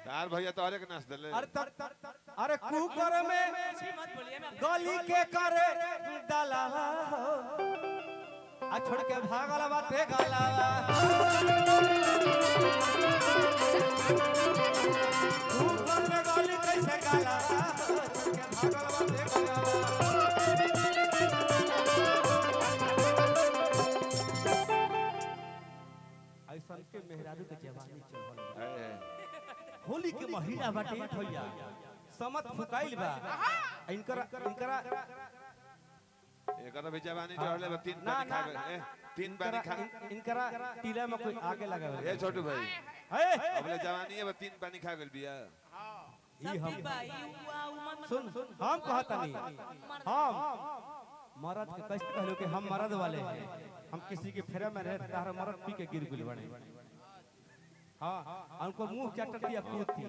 तार भैया तो अरे के नाच दले। अरे कुकर में गली के करे डाला आ छोड़ के भागल बाटे गाला कुकर में गली कैसे गाला छोड़ के भागल बाटे गाला ऐसा के मेहरारू के जवानी चढ़ल होली के महीना बाटे भैया समत फुकाइल बा इनकरा एकरा भी जवानी चढ़ले तीन पानी खा गए तीन पानी खा इनकरा टीला में कोई आगे लगा ए छोटू भाई ए अबले जवानी है तीन पानी खा गेल बिया ई हम सुन हम कहतनी हम मर्द के कैसे कहलो कि हम मर्द वाले हैं हम किसी के फेरा में रहे तार मर्द पी के गिर गुल बने हां उनको मुंह चटतिया कूती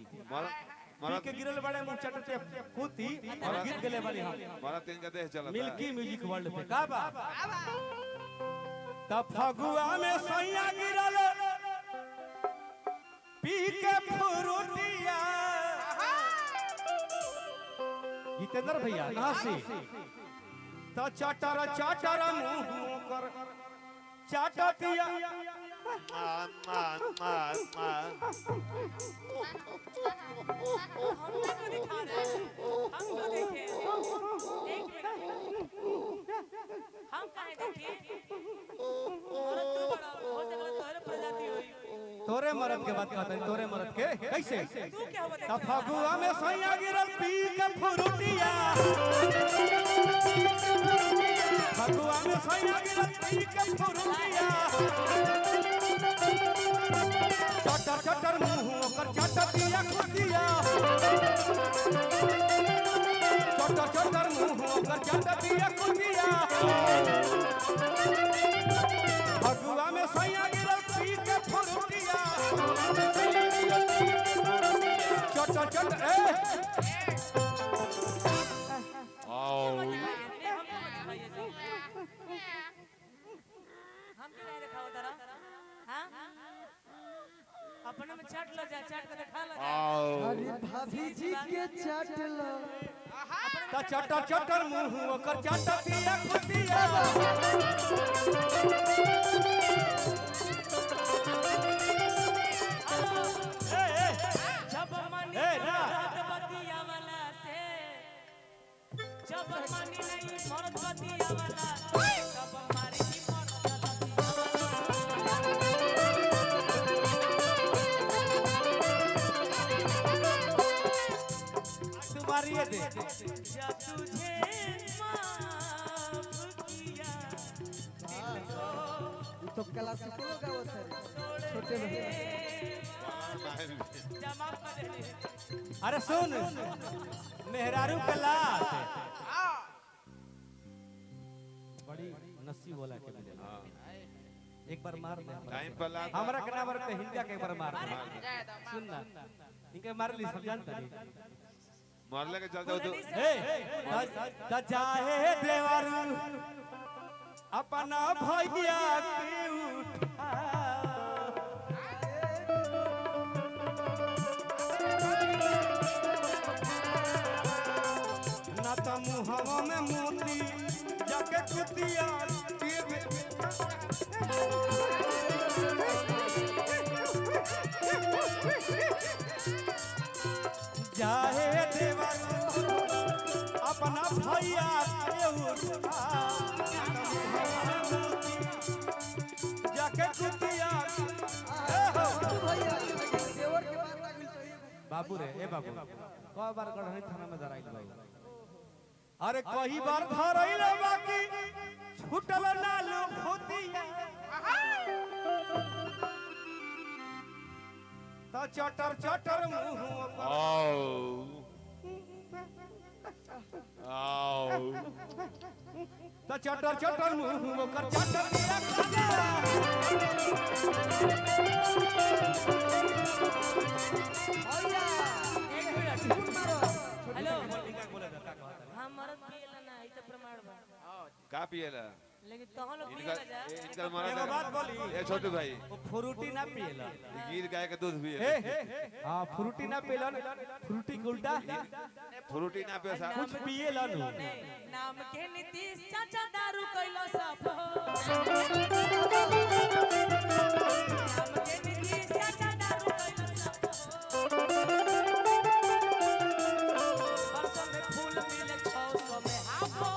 पी के गिरल बड़े मुंह चटतिया कूती और गिर गले वाली हम मर्द तीन का देह चलता मिल्की म्यूजिक वर्ल्ड पे का बा तब फगुआ में सैया गिरल पी के फ्रूटिया जितेंद्र भैया नासी तो चटर चटर मुंह कर चाटतिया मान हम काहे देखे तोरे मरद के बात कहता है तोरे मरद के कैसे तू क्या हुआ तब फगुआ में सैया गिरल पी के फ्रूटिया फगुआ में सैया गिरल पी के फ्रूटिया चटर चटर मुंह ओकर चटतिया कुतिया चटर चटर मुंह ओकर चटतिया कुतिया फगुआ में सैया गिरल पी के फ्रूटिया चटर चटर ए आओ हम के नहीं दिखाओ तारा हां अपने में चाट लो जा चाट के दिखा लो आओ अरे भाभी जी के चाट लो ता चटर चटर मुंह ओकर चटतिया कुतिया जब मनी ए, ना। बतिया वाला से जब मनी नहीं मर्द बतिया वाला तब मारी की मर्द तुम्हारी ये दे जब तुझे माफ किया तो क्लासिको गावत है छोटे भैया जमा कर दे अरे सुन मेहरारू के लात बड़ी नसीब वाला के मिलेला एक बार मार दे टाइम पर ला हमरा के नाम पे हिंदा के एक बार मार दे सुन ना इनके मार ली सब जानता नहीं मरले के चलते हो तो ए त जाहे देवरू अपना भैया के उठा ना तो मुहवा में मोती जाके कुतिया जाहे देवरू अपना भैया के उठा जाके कुतिया भैया देवर के बात लागिल तो बाबू रे ए बाबू कई बार गढ़नी थाना में धराइल बाबू अरे कई बार धराइल बाकी छूटल ना लो खोतिया ता चटर चटर मुंह आओ आओ ता चटर चटर मुंह ओकर चटर दिया खाजा भैया एक मिनट खून मारो हेलो बोले का कहता हम मर्द पिएला ना ई तो प्रमाण बा का पिएला लेकिन तहां लोग इनका पिए जा इनका एगो मरद बात बोली ए छोटू भाई वो फ्रूटी ना पिएला गिर गाय के दूध भी ए हां फ्रूटी ना पिएला फ्रूटी के उल्टा फ्रूटी ना पे सा कुछ पिएला नु नाम के नीतीश चाचा दारू कइलो सब नाम के नीतीश चाचा दारू कइलो सब बरसों में फूल मिले 600 में हाफो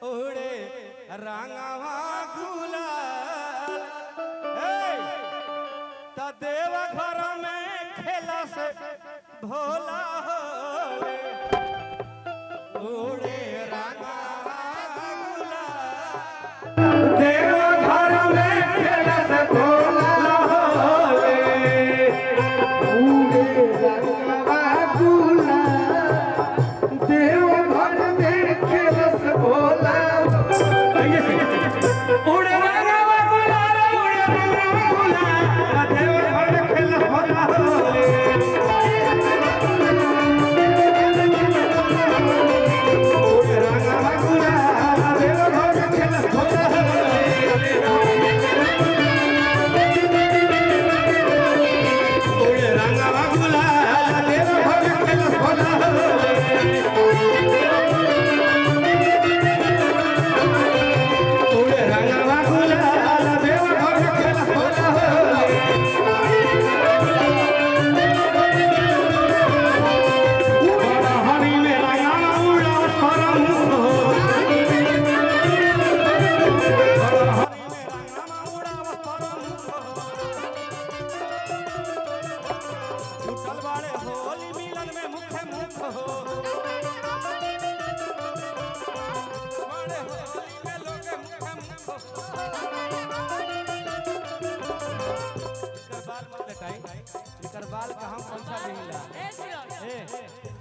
ओड़े रंगवा गुलाल ए त देव घर में खेला से भोला होवे ओड़े रंगवा गुलाल देव घर में खेला से भोला होवे ओड़े रंगवा गुलाल देव घर में खेला से भोला उड़े रंगवा गुलाल उड़े रंगवा गुलाल देव घर में खेला भोला होवे उड़े रंगवा गुलाल देव घर में खेला भोला होवे उड़े रंगवा गुलाल देव घर में खेला भोला होवे उड़े रंगवा गुलाल देव घर में खेला भोला होवे बड़ा हरी में रंगवा उड़ा परम हो बड़ा हरी में रंगवा उड़ा परम हो छूटल बाड़े होली मिलन में मुखे मुख हो बाड़े होली में लोगे मुखे मुख हो इकर बाल मत कटाई इकर बाल का हम पैसा देला ए सिरो ए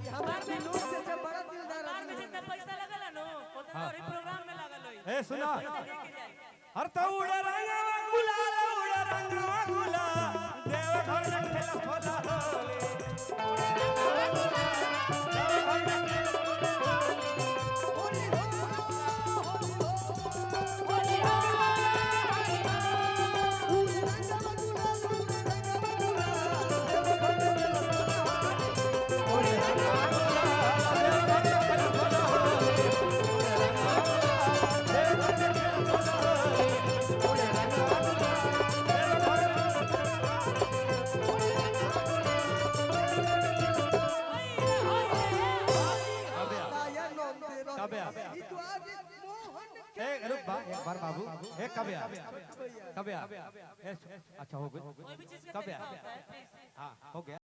ये हमार विनोद से जब बड़ा दिलदार कार में जितना पैसा लगला नो उतना और प्रोग्राम में लगल होई ए सुना पैसा लेके जाए हर तो उड़े रंगवा गुलाल उड़े रंगवा गुलाल देव घर में खेला भोला होले कबे ई तो आज मोहन के ए रुक बा एक बार बाबू ए कबे कबे अच्छा हो गई कोई भी चीज कब का है? होता है प्लीज हां हो गया